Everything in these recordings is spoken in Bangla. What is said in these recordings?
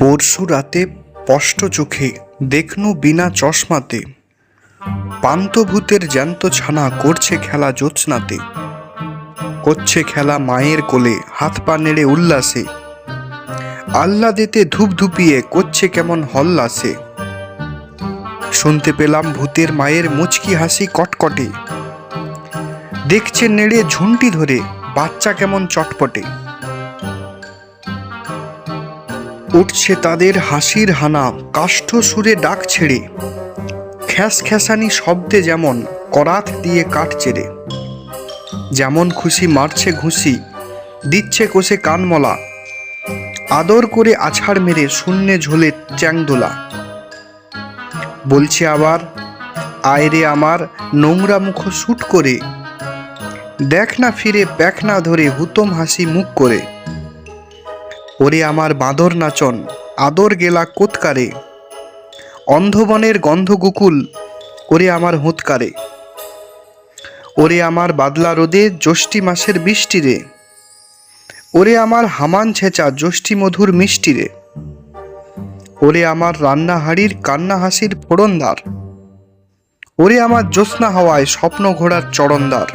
পরশু রাতে স্পষ্ট চোখে দেখনু বিনা চশমাতে পান্তভূতের জ্যান্ত ছানা করছে খেলা জ্যোৎস্নাতে, করছে খেলা মায়ের কোলে হাত পা নেড়ে উল্লাসে, আহ্লাদেতে ধূপ ধুপিয়ে করছে কেমন হল্লাসে। শুনতে পেলাম ভূতের মায়ের মুচকি হাসি কটকটে, দেখছে নেড়ে ঝুঁটি ধরে বাচ্চা কেমন চটপটে। উঠছে তাদের হাসির হানা কাষ্ঠ সুরে ডাক ছেড়ে, খ্যাস খ্যাসানি শব্দে যেমন করাত দিয়ে কাঠ চেড়ে। যেমন খুশি মারছে ঘুষি, দিচ্ছে কোষে কানমলা, আদর করে আছাড় মেরে শূন্যে ঝোলে চ্যাংদোলা। বলছে আবার, আয় রে আমার নোংরা মুখ শুট করে, দেখ না ফিরে প্যাক না ধরে হুতম হাসি মুখ করে। ওরে আমার বাঁদর নাচন আদর গেলা কোৎকারে, অন্ধবনের গন্ধগুকুল ওরে আমার হুঁতকারে। ওরে আমার বাদলা রোদে জ্যৈষ্ঠী মাসের বৃষ্টি রে, ওরে আমার হামান ছেঁচা জ্যৈষ্ঠী মধুর মিষ্টি রে। ওরে আমার রান্না হাড়ির কান্না হাসির ফোড়নদার, ওরে আমার জ্যোৎস্না হাওয়ায় স্বপ্ন ঘোড়ার চরণদার।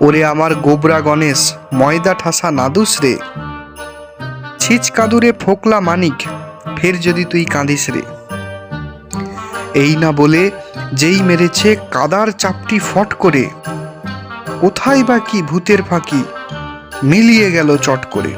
ওরে আমার গোবরা গণেশ ময়দা ঠাসা নাদুস রে, ছিচ কাঁদুরে ফোকলা মানিক ফের যদি তুই কাঁদিস রে। এই না বলে যেই মেরেছে কাদার চাপটি ফট করে, কোথায় বা কি ভূতের ফাঁকি মিলিয়ে গেল চট করে।